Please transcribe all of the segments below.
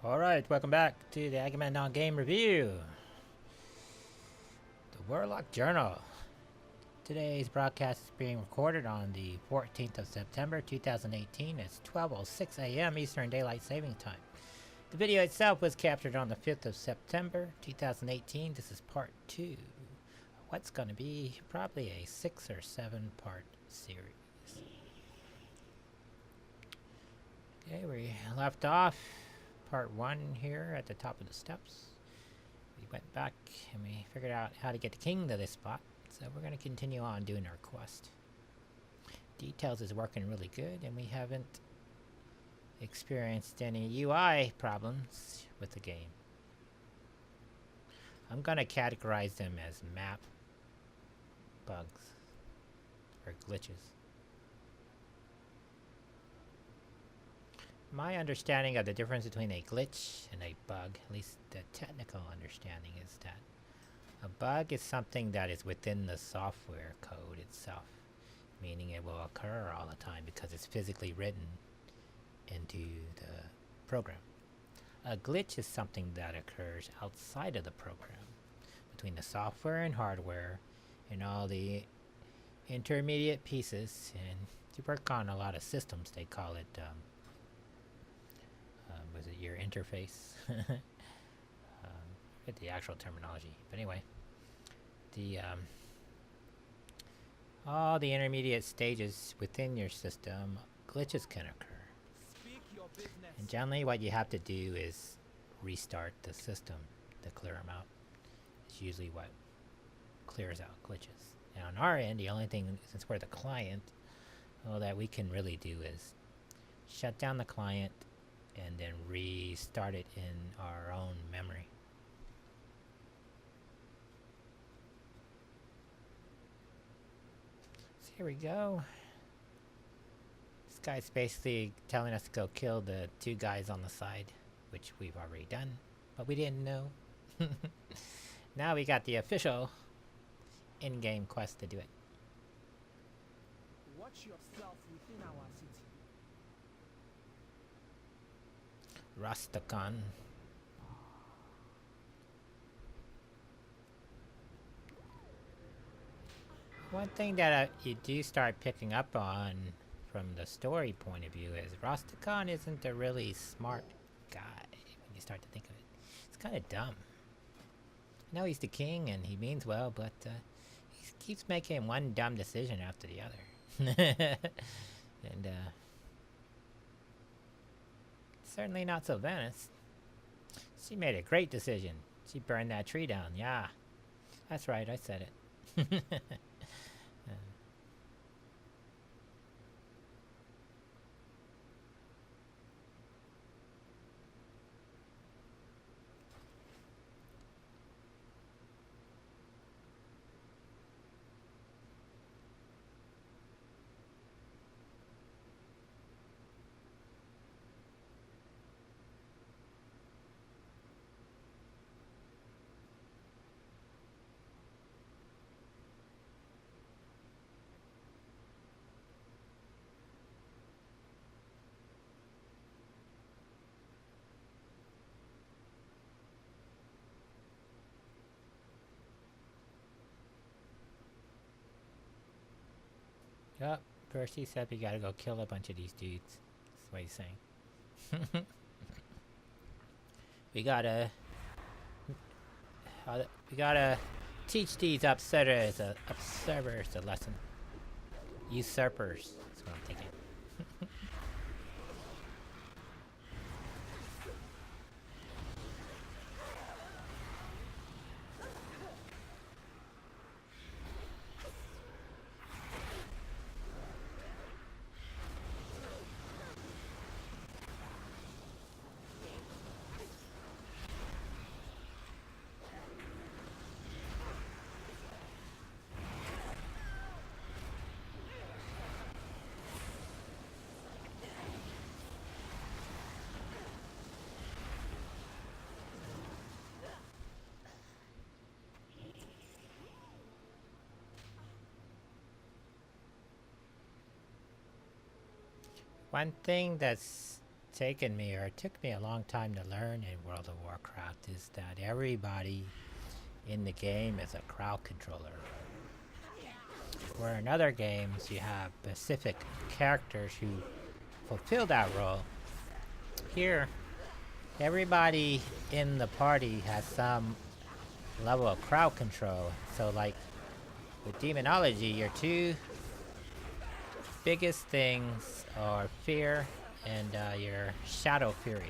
Alright, welcome back to the Agamemnon Game Review. The Warlock Journal. Today's broadcast is being recorded on the 14th of September 2018. It's 12:06 a.m. Eastern Daylight Saving Time. The video itself was captured on the 5th of September 2018. This is part 2. What's going to be probably a 6 or 7 part series. Okay, we left off part 1 here at the top of the steps. We went back and we figured out how to get the king to this spot. So we're going to continue on doing our quest. Details is working really good and we haven't experienced any UI problems with the game. I'm going to categorize them as map bugs or glitches. My understanding of the difference between a glitch and a bug, at least the technical understanding, is that a bug is something that is within the software code itself, meaning it will occur all the time because it's physically written into the program. A glitch is something that occurs outside of the program, between the software and hardware and all the intermediate pieces. And to work on a lot of systems, they call it was it your interface? Get the actual terminology, but anyway, the all the intermediate stages within your system, glitches can occur. And generally, what you have to do is restart the system to clear them out. It's usually what clears out glitches. And on our end, the only thing, since we're the client, all that we can really do is shut down the client and then restart it in our own memory. So here we go. This guy's basically telling us to go kill the 2 guys on the side, which we've already done, but we didn't know. Now we got the official in-game quest to do it. Watch yourself within our city. Rastakhan. One thing that you do start picking up on from the story point of view is Rastakhan isn't a really smart guy when you start to think of it. He's kind of dumb. I know he's the king and he means well, but he keeps making one dumb decision after the other. And certainly not Sylvanas. She made a great decision. She burned that tree down. Yeah, that's right, I said it. Yup, first he said we gotta go kill a bunch of these dudes. That's what he's saying. We gotta teach these upsetters a lesson. Usurpers, that's what I'm thinking. One thing that's taken me, or it took me a long time to learn in World of Warcraft, is that everybody in the game is a crowd controller. Where in other games you have specific characters who fulfill that role, here everybody in the party has some level of crowd control. So like with demonology, your two biggest things are fear and your shadow fury.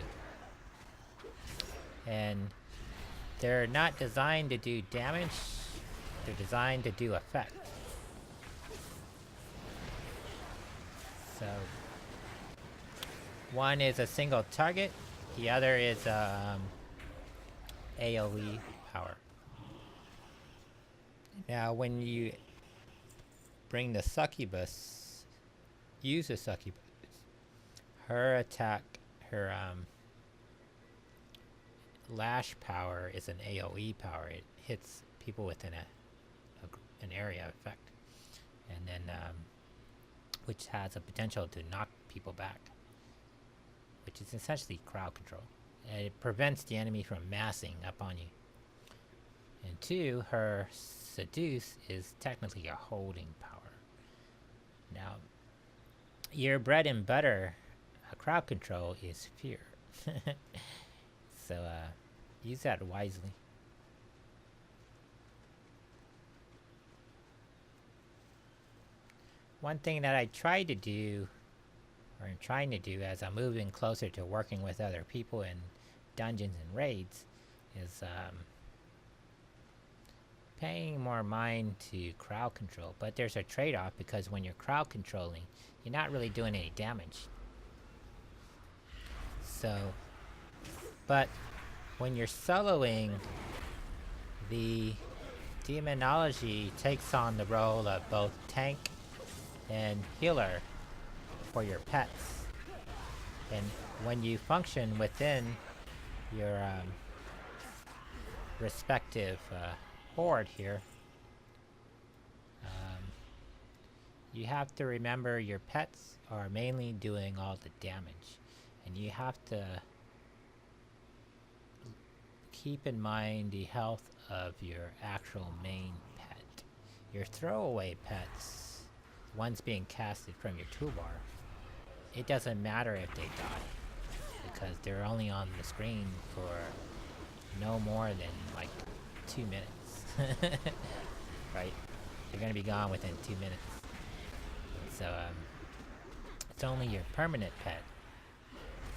And they're not designed to do damage, they're designed to do effect. So one is a single target, the other is AoE power. Now when you bring the succubus, use a succubus, her attack, her lash power is an AoE power. It hits people within an area effect, and then which has a potential to knock people back, which is essentially crowd control. And it prevents the enemy from massing up on you. And two, her seduce is technically a holding power. Now, your bread and butter crowd control is fear. So use that wisely. One thing that I try to do, or I'm trying to do as I'm moving closer to working with other people in dungeons and raids, is paying more mind to crowd control. But there's a trade-off, because when you're crowd controlling, you're not really doing any damage. So, but when you're soloing, the demonology takes on the role of both tank and healer for your pets. And when you function within your respective horde here, you have to remember your pets are mainly doing all the damage, and you have to keep in mind the health of your actual main pet. Your throwaway pets, ones being casted from your toolbar, it doesn't matter if they die, because they're only on the screen for no more than like 2 minutes. Right? They're gonna be gone within 2 minutes. So it's only your permanent pet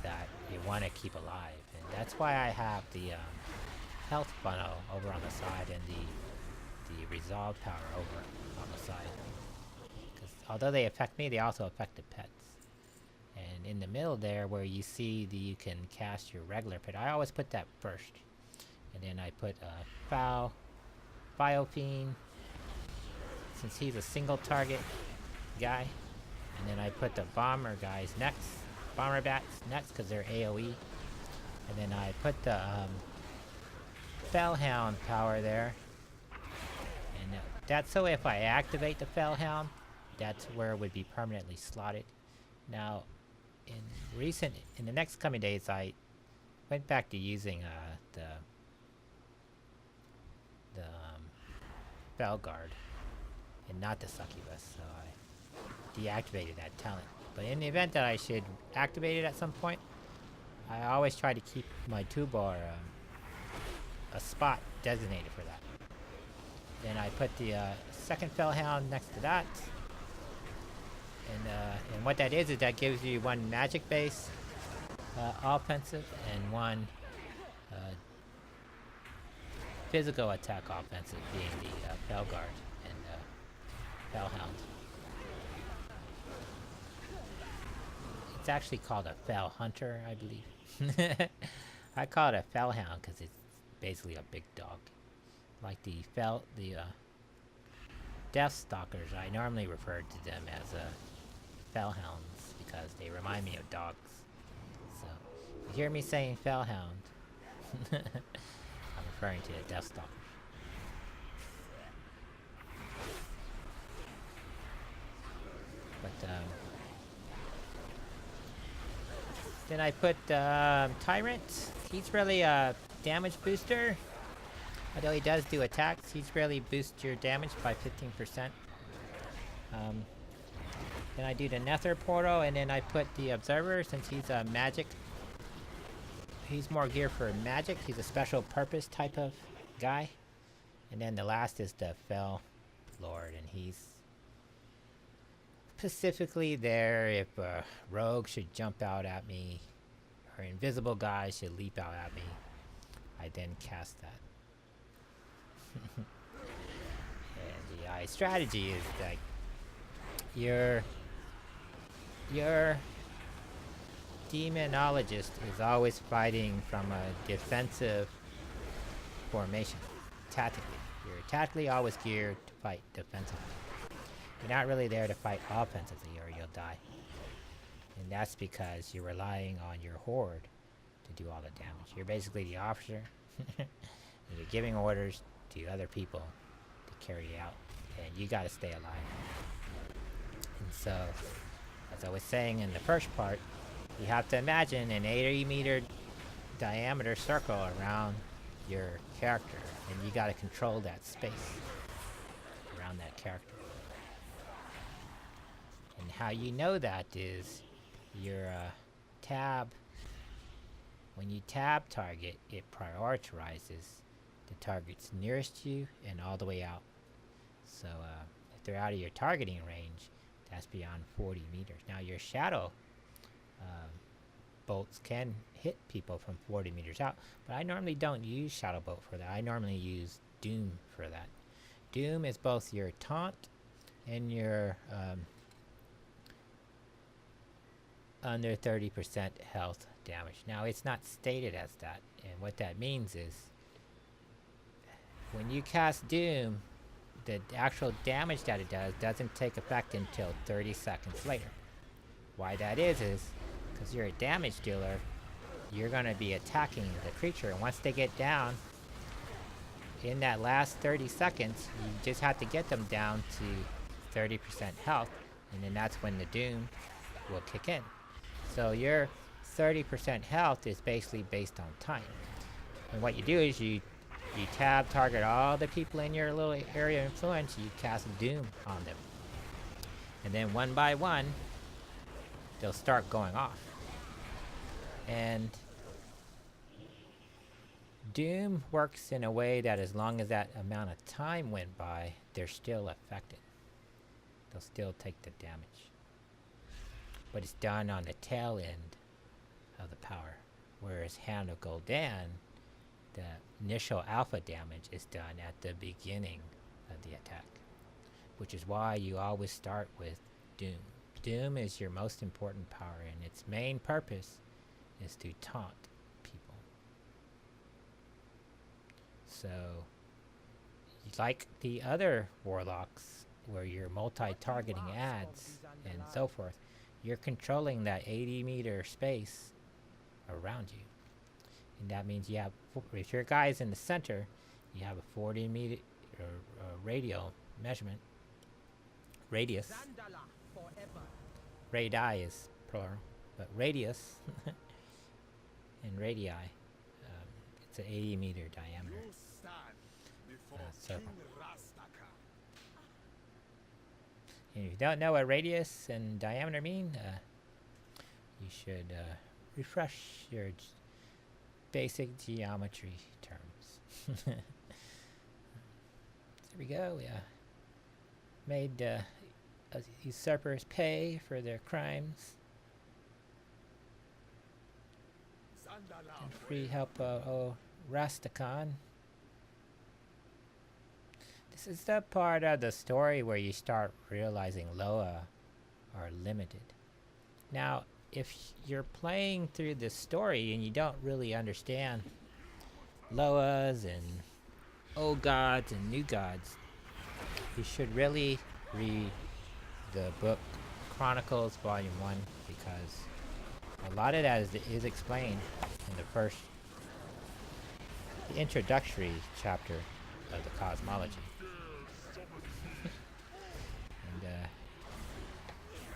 that you want to keep alive, and that's why I have the health funnel over on the side and the resolve power over on the side. Because although they affect me, they also affect the pets. And in the middle there, where you see you can cast your regular pet, I always put that first, and then I put Biofiend, since he's a single target guy, and then I put the bomber guys next, bomber bats next, because they're AoE, and then I put the Fellhound power there, and that's so if I activate the Fellhound, that's where it would be permanently slotted. Now, in the next coming days, I went back to using the Felguard and not the succubus, so I deactivated that talent. But in the event that I should activate it at some point, I always try to keep my toolbar a spot designated for that. Then I put the second Fellhound next to that, and what that is that gives you one magic base offensive and one physical attack offensive, being the Felguard and Fellhound. It's actually called a Fell Hunter, I believe. I call it a Fellhound because it's basically a big dog. Like the Death Stalkers, I normally refer to them as Fellhounds because they remind me of dogs. So, if you hear me saying Fellhound, I'm referring to the Death Stalkers. But Then I put Tyrant. He's really a damage booster. Although he does do attacks, he's really boosts your damage by 15%. Then I do the Nether Portal, and then I put the Observer since he's a magic. He's more geared for magic. He's a special purpose type of guy. And then the last is the Fell Lord, and he's specifically there if a rogue should jump out at me or invisible guy should leap out at me. I then cast that. And the strategy is like your demonologist is always fighting from a defensive formation. Tactically, you're tactically always geared to fight defensively. You're not really there to fight offensively or you'll die. And that's because you're relying on your horde to do all the damage. You're basically the officer. And you're giving orders to other people to carry it out. And you gotta stay alive. And so, as I was saying in the first part, you have to imagine an 80-meter diameter circle around your character. And you gotta control that space around that character. And how you know that is your tab. When you tab target, it prioritizes the targets nearest you and all the way out. So if they're out of your targeting range, that's beyond 40 meters. Now your shadow bolts can hit people from 40 meters out, but I normally don't use shadow bolt for that. I normally use Doom for that. Doom is both your taunt and your under 30% health damage. Now it's not stated as that, and what that means is when you cast Doom, the actual damage that it does doesn't take effect until 30 seconds later. Why that is because you're a damage dealer, you're going to be attacking the creature, and once they get down, in that last 30 seconds, you just have to get them down to 30% health, and then that's when the Doom will kick in. So your 30% health is basically based on time. And what you do is you tab target all the people in your little area of influence, you cast Doom on them. And then one by one, they'll start going off. And Doom works in a way that as long as that amount of time went by, they're still affected. They'll still take the damage. But it's done on the tail end of the power. Whereas Hand of Gul'dan, the initial alpha damage is done at the beginning of the attack. Which is why you always start with Doom. Doom is your most important power, and its main purpose is to taunt people. So, like the other Warlocks, where you're multi-targeting ads and so forth, you're controlling that 80-meter space around you. And that means you have, if your guy's in the center, you have a 40-meter radial measurement. Radius. Radii is plural, but radius and radii, it's an 80-meter diameter circle. And if you don't know what radius and diameter mean, you should refresh your basic geometry terms. There we go. We made usurpers pay for their crimes. And free help Rastakhan. This is the part of the story where you start realizing Loa are limited. Now, if you're playing through this story and you don't really understand Loas and old gods and new gods, you should really read the book Chronicles Volume 1, because a lot of that is explained in the introductory chapter of the cosmology. And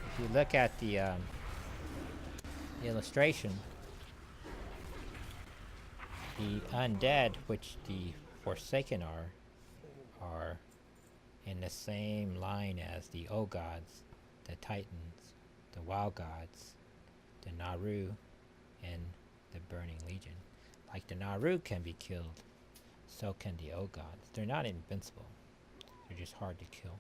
if you look at the illustration, the undead, which the Forsaken are in the same line as the old gods, the Titans, the Wild Gods, the Naru, and the Burning Legion. Like the Naru can be killed, so can the old gods. They're not invincible. They're just hard to kill.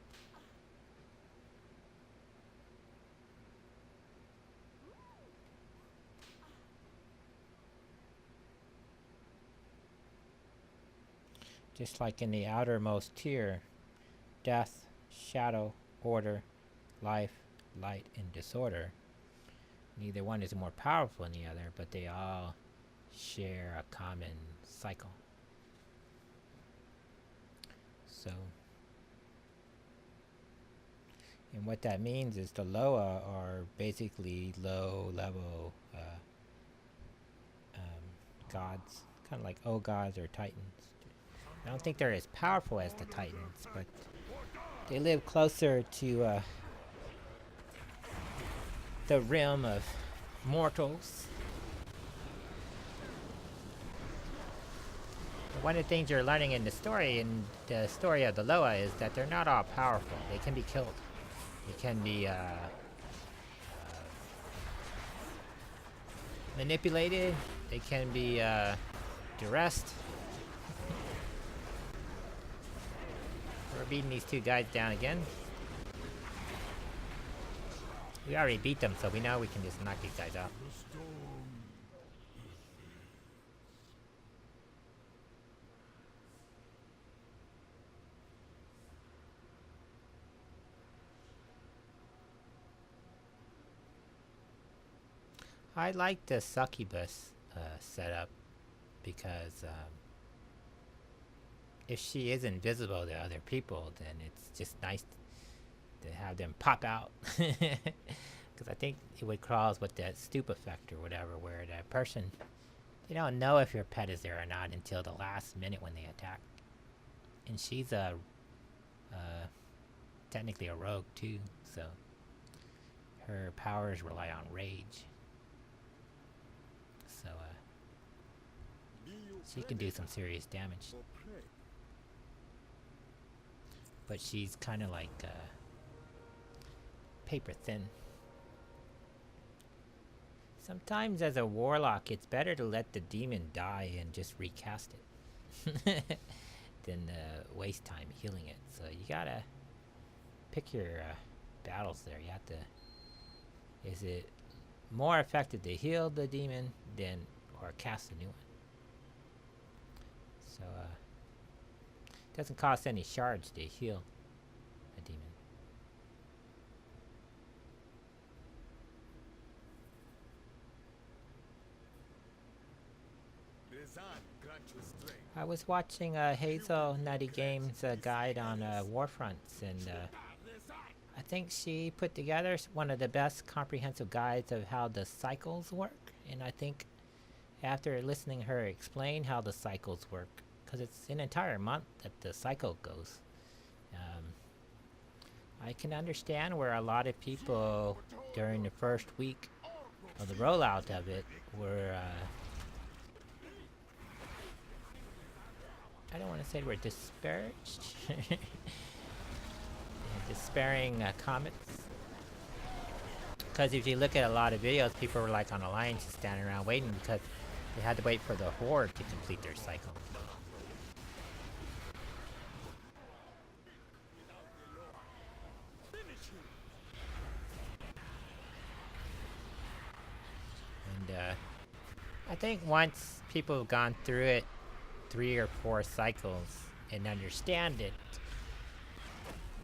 Just like in the outermost tier, death, shadow, order, life, light, and disorder. Neither one is more powerful than the other, but they all share a common cycle. So, and what that means is the Loa are basically low-level gods, kind of like old gods or titans. I don't think they're as powerful as the titans, but they live closer to the realm of mortals. One of the things you're learning in the story of the Loa, is that they're not all powerful. They can be killed. They can be manipulated. They can be duressed. We're beating these two guys down again. We already beat them, so we know we can just knock these guys out. I like the succubus setup because if she is invisible to other people, then it's just nice to have them pop out. Because I think it would cause with that stoop effect or whatever, where that person, they don't know if your pet is there or not until the last minute when they attack. And she's technically a rogue too, so her powers rely on rage. So she can do some serious damage. But she's kind of like paper thin. Sometimes as a warlock, it's better to let the demon die and just recast it than waste time healing it. So you gotta pick your battles there. You have to. Is it more effective to heal the demon than or cast a new one? So it doesn't cost any shards to heal a demon. I was watching Hazel Nutty Games guide on Warfronts, and I think she put together one of the best comprehensive guides of how the cycles work. And I think after listening her explain how the cycles work, because it's an entire month that the cycle goes, I can understand where a lot of people during the first week of the rollout of it were I don't want to say we're disparaged. Despairing comments. Because if you look at a lot of videos, people were like on a line just standing around waiting because they had to wait for the horde to complete their cycle. And I think once people have gone through it 3 or 4 cycles and understand it,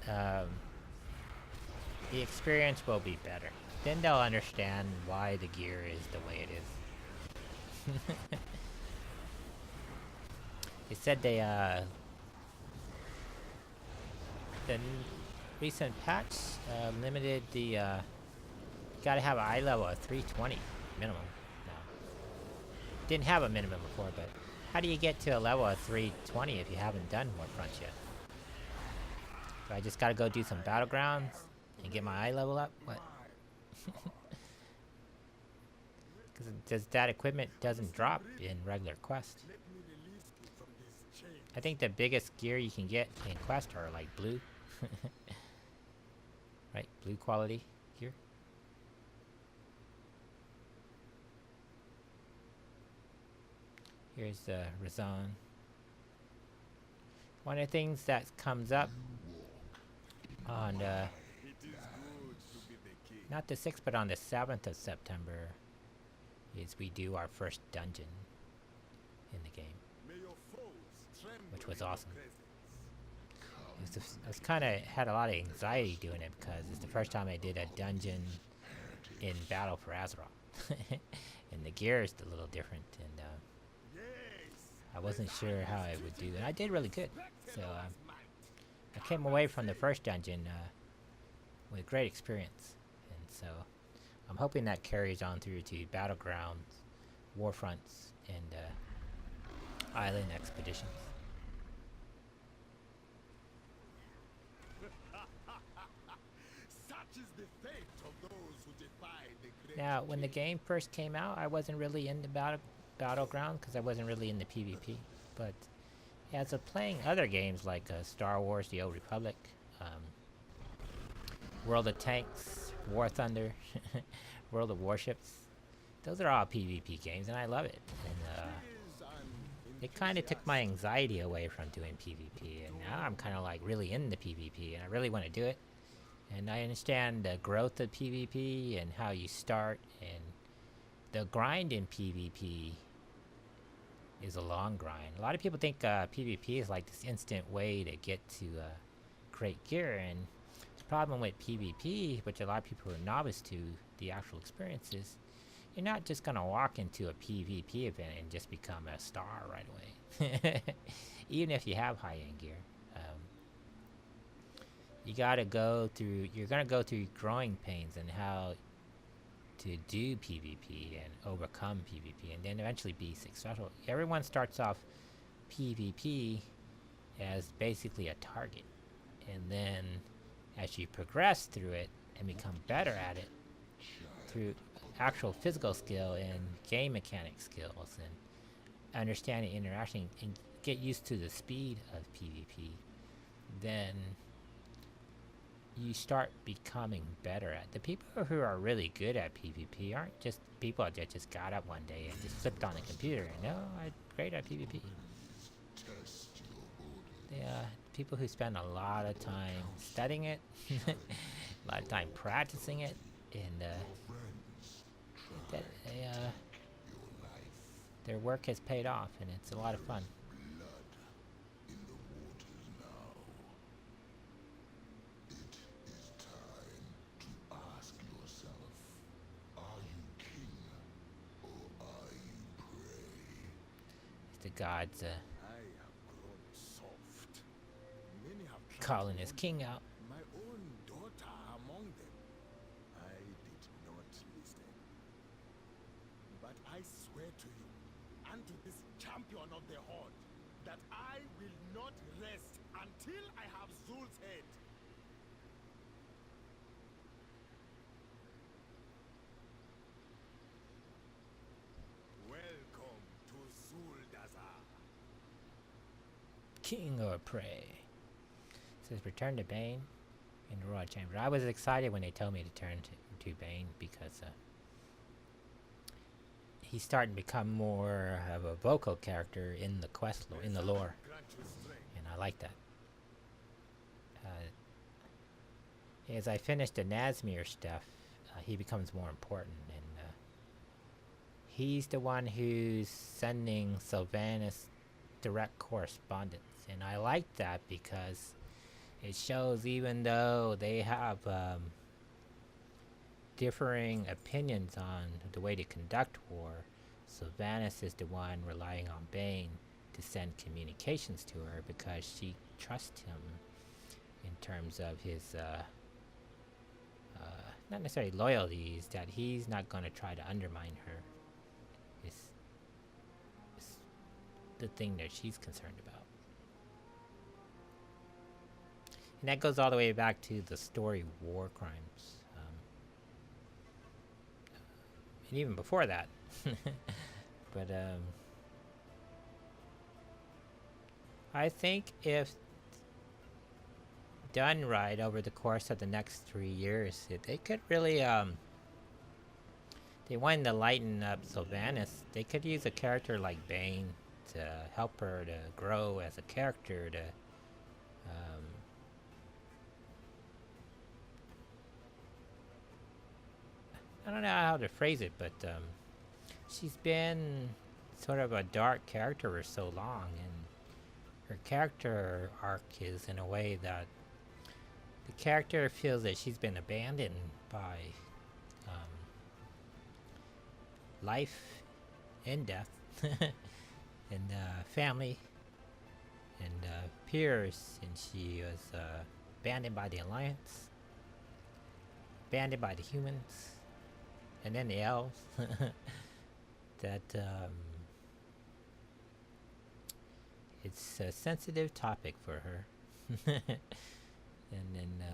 the experience will be better. Then they'll understand why the gear is the way it is. They said the recent patch limited the gotta have an eye level of 320 minimum now. Didn't have a minimum before, but how do you get to a level of 320 if you haven't done Warfronts yet? So I just gotta go do some battlegrounds and get my eye level up? What? Because that equipment doesn't drop in regular Quest. I think the biggest gear you can get in Quest are like blue. Right? Blue quality gear. Here's the Razan. One of the things that comes up on not the 6th but on the 7th of September is we do our first dungeon in the game, which was awesome. I was kind of had a lot of anxiety doing it because it's the first time I did a dungeon in Battle for Azeroth. And the gear is a little different, and I wasn't sure how I would do, and I did really good. So I came away from the first dungeon with great experience, and so I'm hoping that carries on through to Battlegrounds, Warfronts, and Island Expeditions. Now, when the game first came out, I wasn't really into Battleground because I wasn't really into PvP. But as of playing other games like Star Wars: The Old Republic, World of Tanks, War Thunder, World of Warships, those are all PvP games, and I love it. And it kind of took my anxiety away from doing PvP, and now I'm kind of like really into PvP, and I really want to do it. And I understand the growth of PvP and how you start, and the grind in PvP is a long grind. A lot of people think PvP is like this instant way to get to great gear, and the problem with PvP, which a lot of people are novice to the actual experience, is you're not just gonna walk into a PvP event and just become a star right away. Even if you have high-end gear. You gotta go through, you're gonna go through growing pains and how to do PvP and overcome PvP and then eventually be successful. Everyone starts off PvP as basically a target, and then as you progress through it and become better at it through actual physical skill and game mechanic skills and understanding interaction and get used to the speed of PvP, then you start becoming better at. The people who are really good at PvP aren't just people that just got up one day and just flipped on a computer and I'm great at PvP. They people who spend a lot of time studying it, a lot of time practicing it, and their work has paid off, and it's a lot of fun. The gods calling his king out. My own daughter among them. I did not listen. But I swear to you, and to this champion of the Horde, that I will not rest until I have Zul's head. Welcome to Zuldazar. King or prey. It says return to Bane in the Royal Chamber. I was excited when they told me to turn to Bane because he's starting to become more of a vocal character in the quest lore, in the lore, and I like that. As I finish the Nazmir stuff, he becomes more important, and he's the one who's sending Sylvanas direct correspondence, and I like that because it shows even though they have differing opinions on the way to conduct war, Sylvanas is the one relying on Bane to send communications to her because she trusts him in terms of his not necessarily loyalties, that he's not going to try to undermine her. It's the thing that she's concerned about. And that goes all the way back to the story War Crimes. and even before that. But I think if done right over the course of the next 3 years, they could really they wanted to lighten up Sylvanas. They could use a character like Bane to help her to grow as a character, to I don't know how to phrase it, but she's been sort of a dark character for so long, and her character arc is in a way that the character feels that she's been abandoned by life and death, and family and peers, and she was abandoned by the Alliance, abandoned by the humans, and then the elves. That it's a sensitive topic for her. And then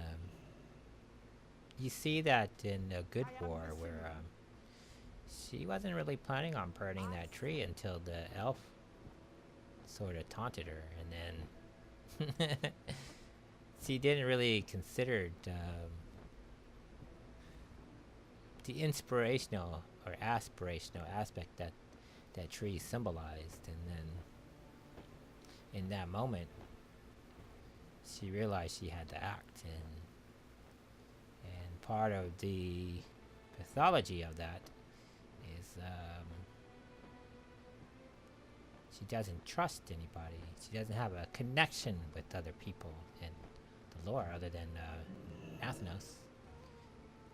you see that in a Good War, where she wasn't really planning on burning that tree until the elf sort of taunted her, and then she didn't really consider the inspirational or aspirational aspect that that tree symbolized. And then in that moment she realized she had to act, and part of the pathology of that is she doesn't trust anybody. She doesn't have a connection with other people in the lore other than Athenos.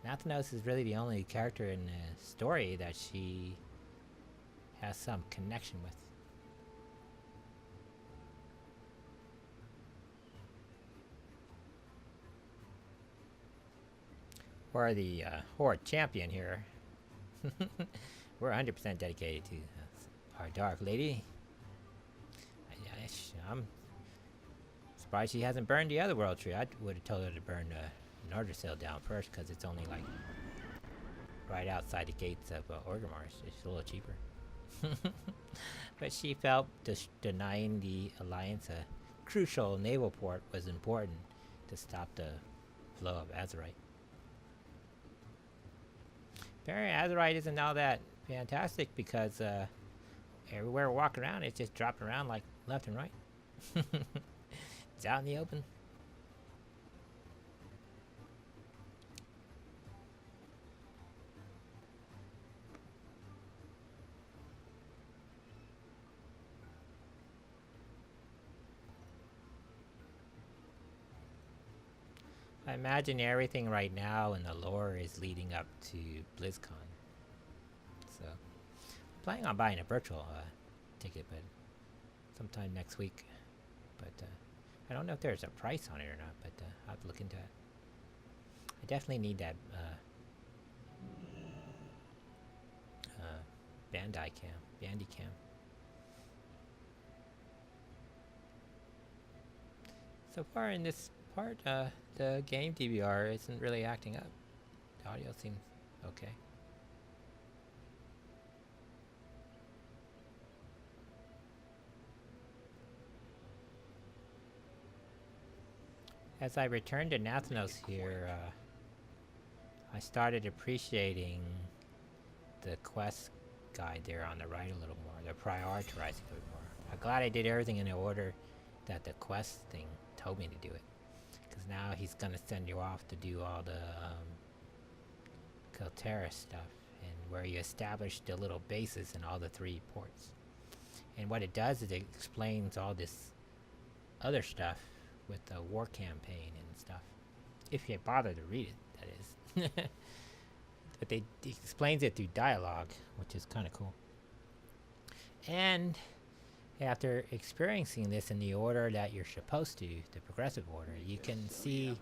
Athenos is really the only character in the story that she has some connection with. We're the Horde champion here. We're 100% dedicated to our Dark Lady. I'm surprised she hasn't burned the other world tree. I would have told her to burn the Nordersill down first, because it's only like right outside the gates of Orgrimmar. It's a little cheaper. But she felt denying the Alliance a crucial naval port was important to stop the flow of Azeroth. Apparently Azeroth isn't all that fantastic, because everywhere we walk around, it's just dropping around like left and right. It's out in the open. I imagine everything right now in the lore is leading up to BlizzCon. So, I'm planning on buying a virtual ticket, but sometime next week. But I don't know if there's a price on it or not, but I'll have to look into it. I definitely need that Bandy cam. So far in this part, the game DVR isn't really acting up. The audio seems okay. As I returned to Nathnos here, I started appreciating the quest guide there on the right a little more. They're prioritizing a bit more. I'm glad I did everything in the order that the quest thing told me to do it. Because now he's going to send you off to do all the Kaltera stuff, and where you establish the little bases in all the 3 ports. And what it does is it explains all this other stuff with the war campaign and stuff. If you bother to read it, that is. But it explains it through dialogue, which is kind of cool. And after experiencing this in the order that you're supposed to, the progressive order, you can see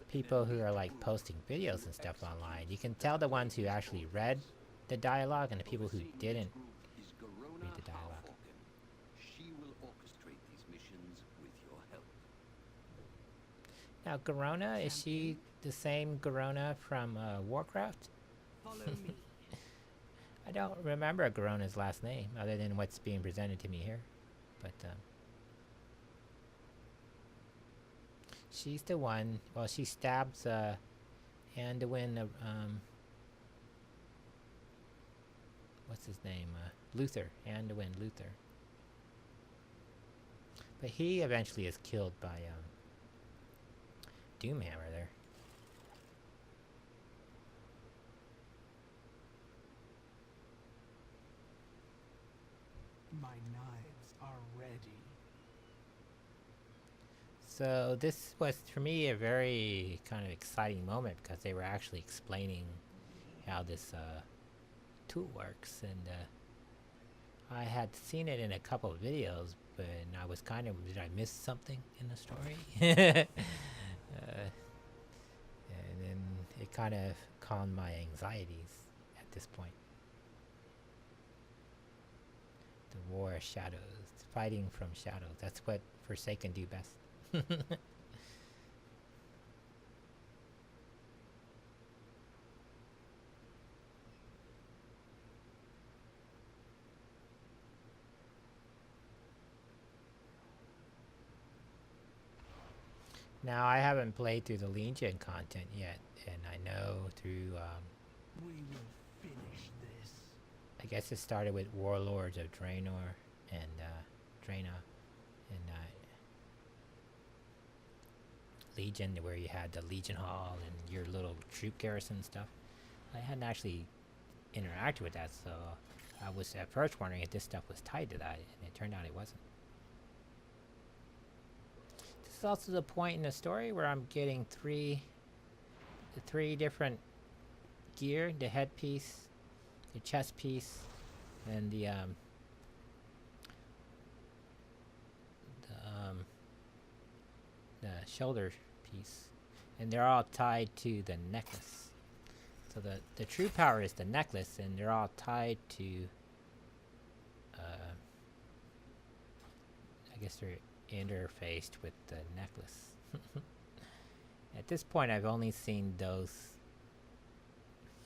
people who are like posting videos and stuff online. You can tell the ones who actually read the dialogue and the people who didn't read the dialogue. She will orchestrate these missions with your help. Now, Garona, is she the same Garona from Warcraft? Follow me. don't remember Garona's last name other than what's being presented to me here, but she's the one. Well, she stabs Anduin. What's his name? Luther. Anduin Luther. But he eventually is killed by Doomhammer there. My knives are ready. So this was for me a very kind of exciting moment because they were actually explaining how this tool works, and I had seen it in a couple of videos, but I was kind of, did I miss something in the story? And then it kind of calmed my anxieties at this point. The War of Shadows, fighting from shadows. That's what Forsaken do best. Now, I haven't played through the Legion content yet, and I know through, We will finish this. I guess it started with Warlords of Draenor and Draenor, and Legion, where you had the Legion Hall and your little troop garrison stuff. I hadn't actually interacted with that, so I was at first wondering if this stuff was tied to that, and it turned out it wasn't. This is also the point in the story where I'm getting the three different gear: the headpiece, the chest piece, and the shoulder piece, and they're all tied to the necklace. So the true power is the necklace, and they're all tied to I guess they're interfaced with the necklace. At this point, I've only seen those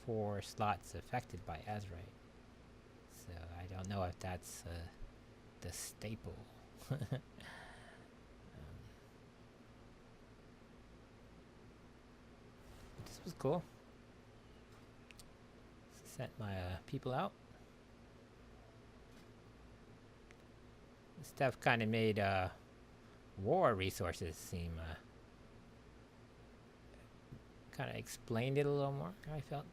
4 slots affected by Azeroth, so I don't know if that's the staple. This was cool. Sent my people out. This stuff kind of made war resources seem kind of explained it a little more. I felt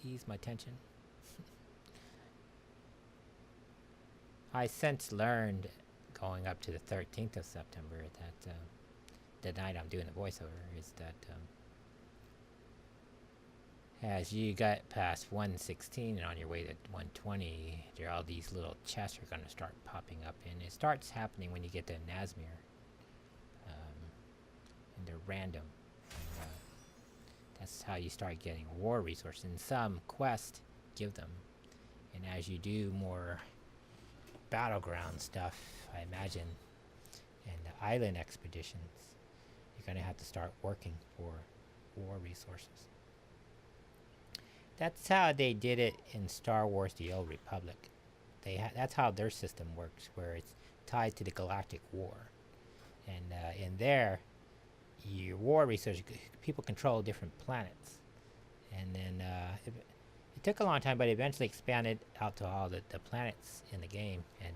eased my tension. I since learned going up to the 13th of September that the night I'm doing the voiceover is that as you get past 116 and on your way to 120, there are all these little chests are going to start popping up, and it starts happening when you get to Nazmir, and they're random. And, that's how you start getting war resources. And some quests give them, and as you do more battleground stuff, I imagine, and the island expeditions, you're going to have to start working for war resources. That's how they did it in Star Wars: The Old Republic. That's how their system works, where it's tied to the Galactic War. And in there, your war research, people control different planets. And then it took a long time, but eventually expanded out to all the planets in the game. And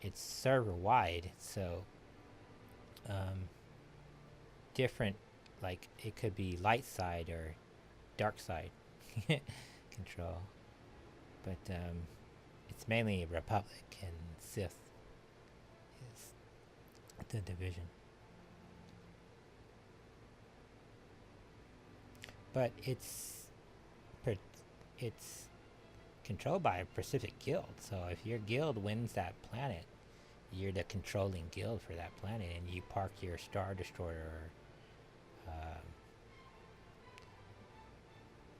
it's server-wide, so different, like it could be light side or dark side control, but it's mainly Republic, and Sith is the division. But it's controlled by a specific guild. So if your guild wins that planet, you're the controlling guild for that planet, and you park your Star Destroyer.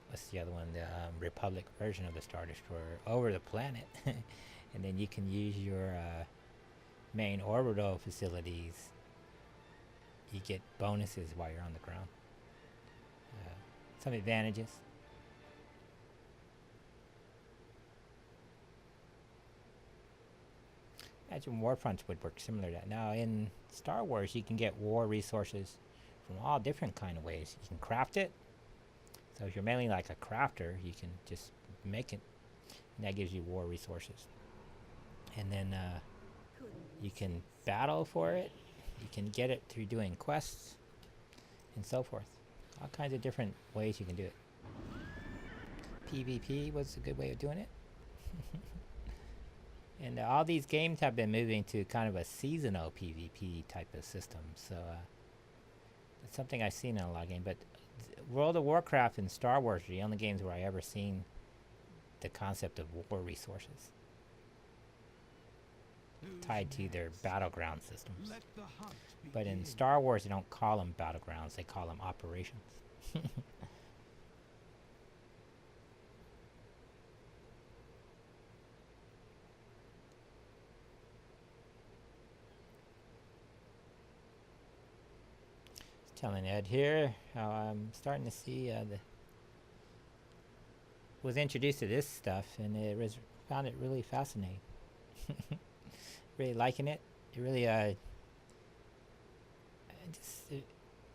What's the other one? The Republic version of the Star Destroyer over the planet, and then you can use your main orbital facilities. You get bonuses while you're on the ground. Some advantages. Imagine Warfronts would work similar to that. Now in Star Wars, you can get war resources from all different kind of ways. You can craft it. So if you're mainly like a crafter, you can just make it, and that gives you war resources. And then you can battle for it. You can get it through doing quests and so forth. All kinds of different ways you can do it. PvP was a good way of doing it. And all these games have been moving to kind of a seasonal PvP type of system. So that's something I've seen in a lot of games. But World of Warcraft and Star Wars are the only games where I ever seen the concept of war resources tied to their battleground systems. But in Star Wars, they don't call them battlegrounds, they call them operations. Telling Ed here how I'm starting to see was introduced to this stuff and found it really fascinating. Really liking it. It really I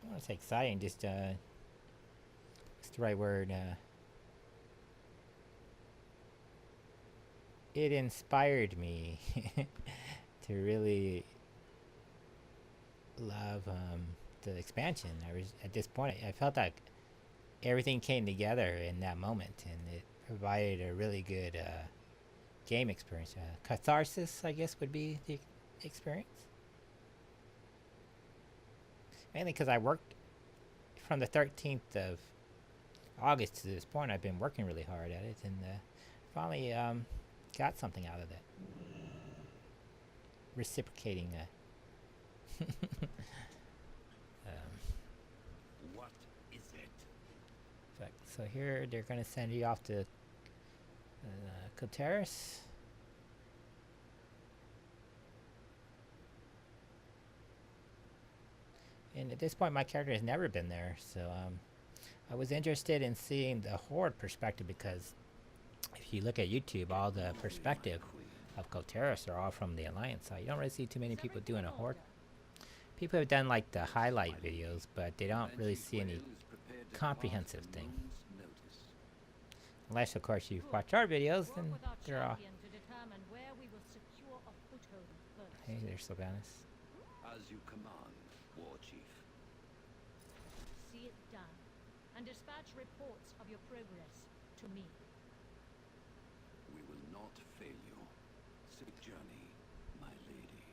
want to say exciting. Just what's the right word? It inspired me to really love the expansion. I was at this point. I felt like everything came together in that moment, and it provided a really good game experience. Catharsis, I guess, would be the experience. Mainly because I worked from the 13th of August to this point. I've been working really hard at it, and finally got something out of that. Reciprocating. What is it? So here they're going to send you off to Coteras. And at this point, my character has never been there, so I was interested in seeing the Horde perspective, because if you look at YouTube, all the perspective of Coteras are all from the Alliance side. You don't really see too many people doing a Horde. People have done like the highlight videos, but they don't really see any comprehensive thing. Unless, of course, you watch our videos, then they're all... Hey, there's Sylvanas. As you command, War Chief. See it done, and dispatch reports of your progress to me. We will not fail you. Safe journey, my lady.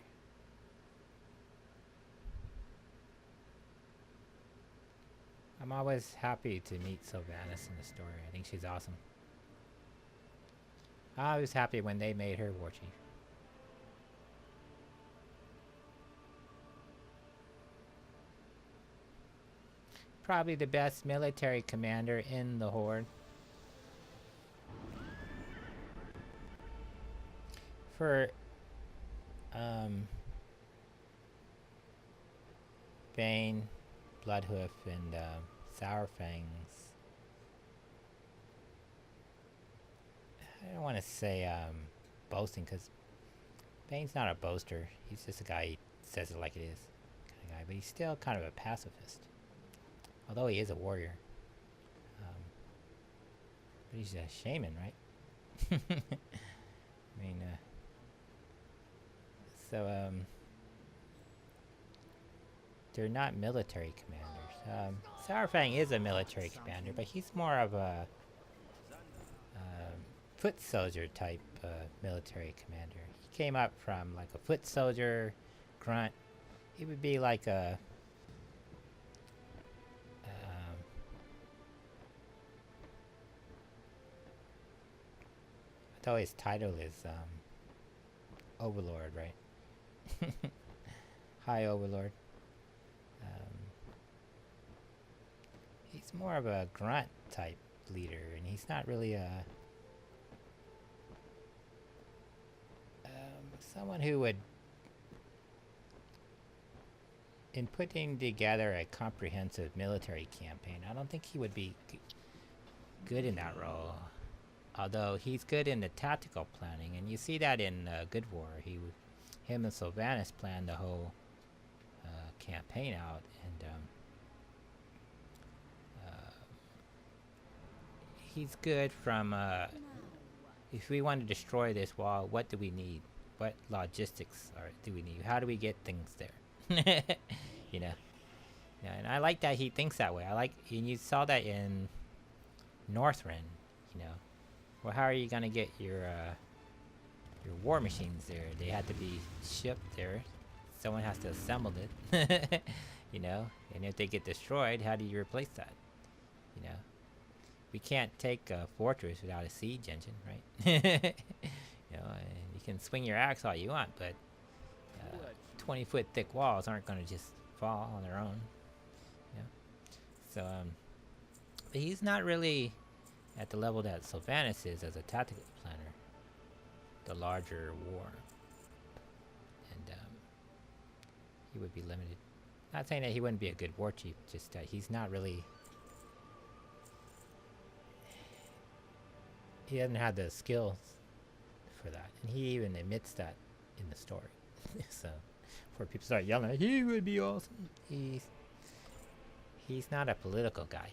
I'm always happy to meet Sylvanas in the story. I think she's awesome. I was happy when they made her War Chief. Probably the best military commander in the Horde. For Bane, Bloodhoof, and Sourfangs. I don't want to say boasting, because Bane's not a boaster. He's just a guy, he says it like it is kind of guy, but he's still kind of a pacifist. Although he is a warrior. But he's a shaman, right? I mean, they're not military commanders. Sourfang is a military commander, but he's more of a foot soldier type military commander. He came up from like a foot soldier, grunt. He would be like a though his title is Overlord, right? High Overlord. He's more of a grunt type leader, and he's not really a someone who would, in putting together a comprehensive military campaign, I don't think he would be good in that role. Although he's good in the tactical planning, and you see that in Good War. him and Sylvanas planned the whole campaign out, and he's good from if we want to destroy this wall, what do we need? What logistics do we need? How do we get things there? You know. Yeah, and I like that he thinks that way. And you saw that in Northrend, you know. Well, how are you gonna get your war machines there? They had to be shipped there. Someone has to assemble it, you know. And if they get destroyed, how do you replace that? You know, we can't take a fortress without a siege engine, right? You know, you can swing your axe all you want, but 20-foot thick walls aren't gonna just fall on their own. You know? So but he's not really at the level that Sylvanas is as a tactical planner. The larger war. And he would be limited. Not saying that he wouldn't be a good war chief, just that he's not really... He doesn't have the skills for that. And he even admits that in the story. So, before people start yelling, he would be awesome. He's not a political guy.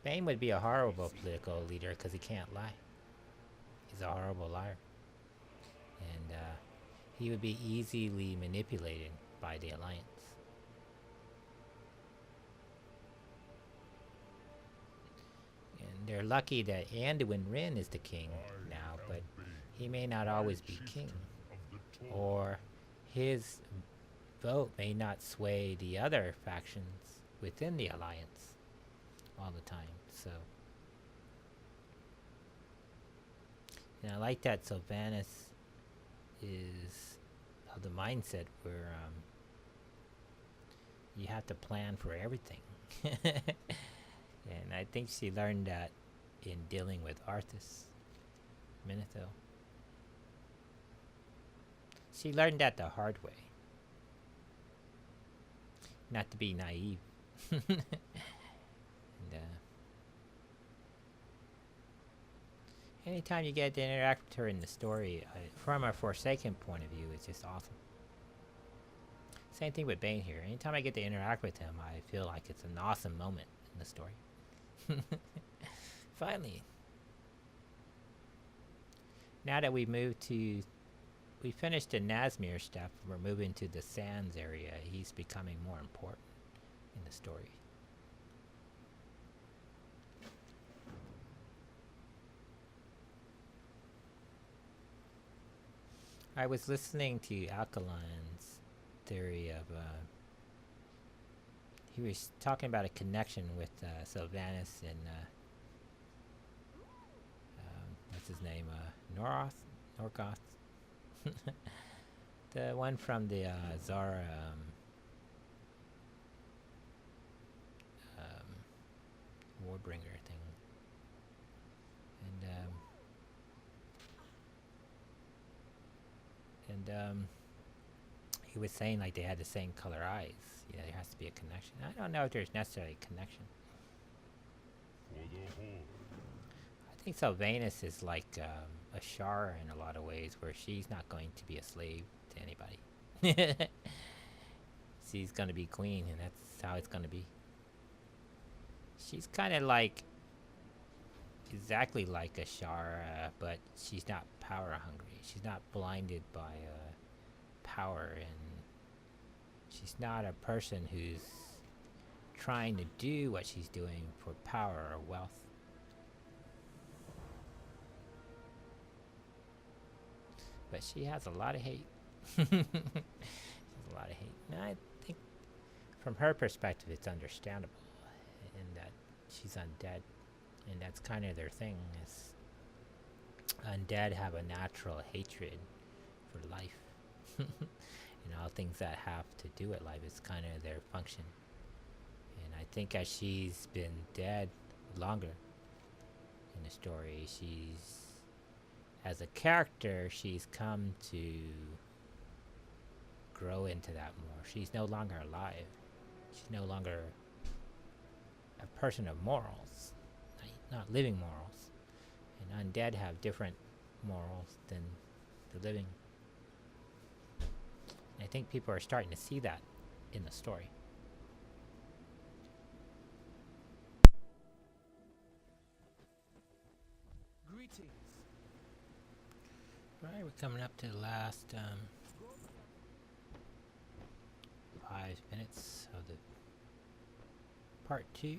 Bane would be a horrible political leader because he can't lie. He's a horrible liar. And he would be easily manipulated by the Alliance. And they're lucky that Anduin Wrynn is the king now, but he may not always be king. Or his vote may not sway the other factions within the Alliance all the time. So, and I like that Sylvanas is of the mindset where you have to plan for everything. And I think she learned that in dealing with Arthas Menethil. She learned that the hard way. Not to be naive. And, anytime you get to interact with her in the story, from a Forsaken point of view, it's just awesome. Same thing with Bane here. Anytime I get to interact with him, I feel like it's an awesome moment in the story. Finally. Now that we finished the Nazmir stuff, we're moving to the Sands area. He's becoming more important in the story. I was listening to Alkalin's theory of he was talking about a connection with Sylvanas and what's his name, Norgoth, the one from the Zara Warbringer thing. And he was saying like they had the same color eyes. You know, there has to be a connection. I don't know if there's necessarily a connection. I think Sylvanas is like a Shara in a lot of ways, where she's not going to be a slave to anybody. She's going to be queen, and that's how it's going to be. She's kind of like exactly like a Shara, but she's not power hungry. She's not blinded by power, and she's not a person who's trying to do what she's doing for power or wealth. But she has a lot of hate. She has a lot of hate. And I think from her perspective it's understandable in that she's undead. And that's kind of their thing, is undead have a natural hatred for life. And all things that have to do with life is kind of their function. And I think as she's been dead longer in the story, as a character, she's come to grow into that more. She's no longer alive. She's no longer a person of morals, not living morals. And undead have different morals than the living. I think people are starting to see that in the story. Greetings. Right, we're coming up to the last 5 minutes of the part 2.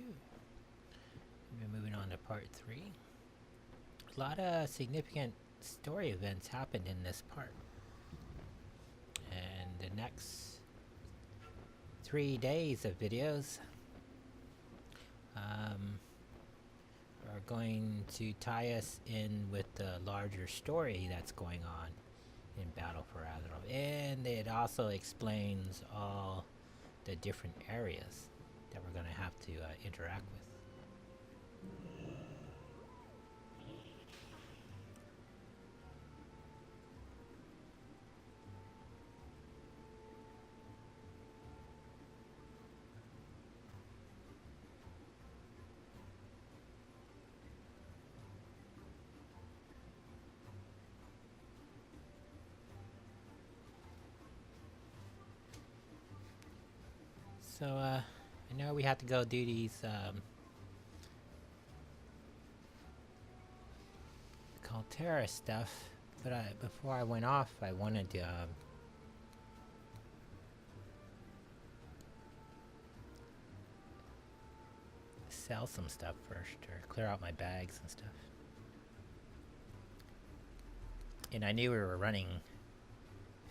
We're moving on to part 3. A lot of significant story events happened in this part. And the next 3 days of videos are going to tie us in with the larger story that's going on in Battle for Azeroth. And it also explains all the different areas that we're going to have to interact with. So, I know we have to go do these, Caltera stuff, but before I went off, I wanted to, sell some stuff first, or clear out my bags and stuff. And I knew we were running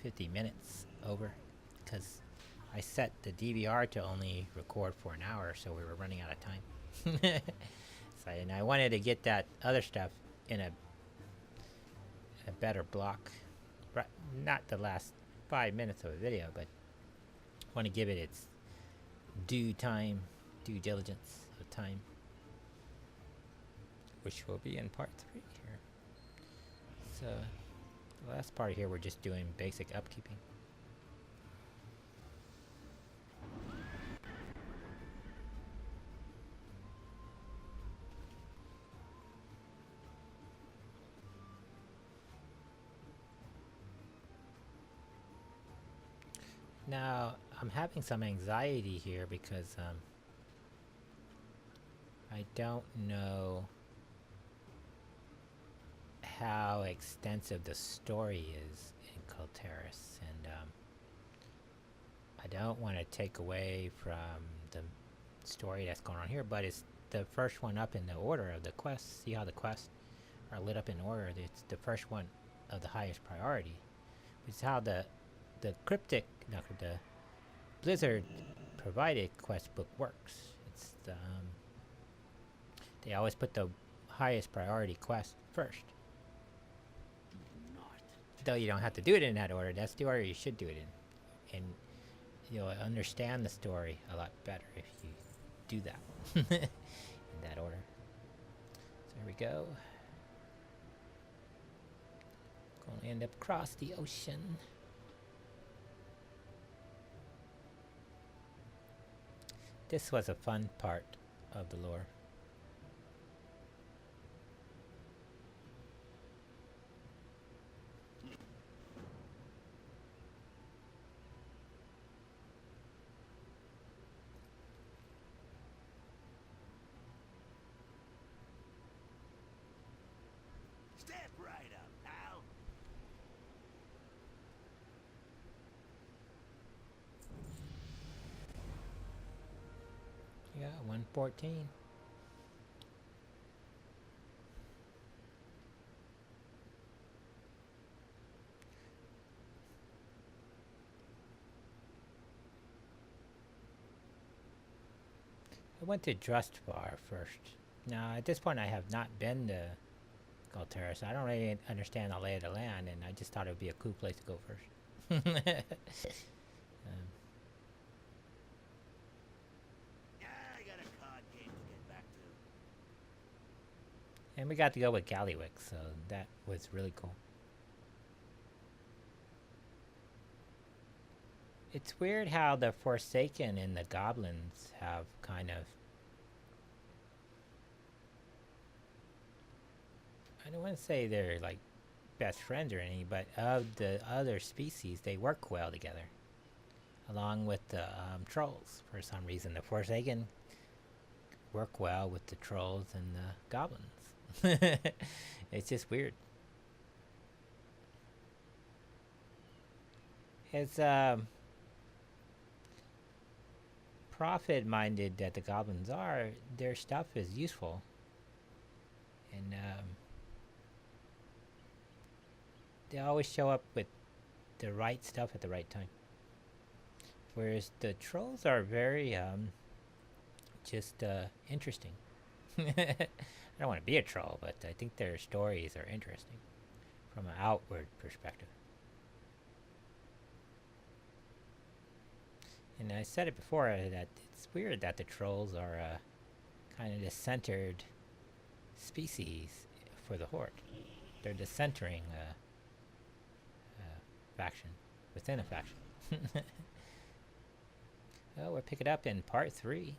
50 minutes over, because I set the DVR to only record for an hour, so we were running out of time. So, and I wanted to get that other stuff in a better block. Right, not the last 5 minutes of a video, but want to give it its due diligence of time, which will be in part 3 here. So, the last part here, we're just doing basic upkeeping. Now, I'm having some anxiety here because I don't know how extensive the story is in Calteris, and I don't want to take away from the story that's going on here, but it's the first one up in the order of the quests. See how the quests are lit up in order? It's the first one of the highest priority, which is how the Blizzard provided quest book works. It's the, they always put the highest priority quest first. Though you don't have to do it in that order, that's the order you should do it in. And you'll understand the story a lot better if you do that in that order. So here we go. Going to end up across the ocean. This was a fun part of the lore. Step right up, pal. Yeah, 114. I went to Drustvar first. Now, at this point, I have not been to Galterra, so I don't really understand the lay of the land, and I just thought it would be a cool place to go first. I got a card game to get back to. And we got to go with Galliwick, so that was really cool. It's weird how the Forsaken and the Goblins have kind of... I don't want to say they're like best friends or any, but of the other species, they work well together. Along with the trolls, for some reason, the Forsaken work well with the trolls and the goblins. It's just weird. It's profit-minded that the goblins are. Their stuff is useful, and they always show up with the right stuff at the right time. Whereas the trolls are very just interesting. I don't want to be a troll, but I think their stories are interesting from an outward perspective. And I said it before that it's weird that the trolls are kind of the centered species for the Horde. They're the centering faction within a faction. Oh, we'll pick it up in part 3.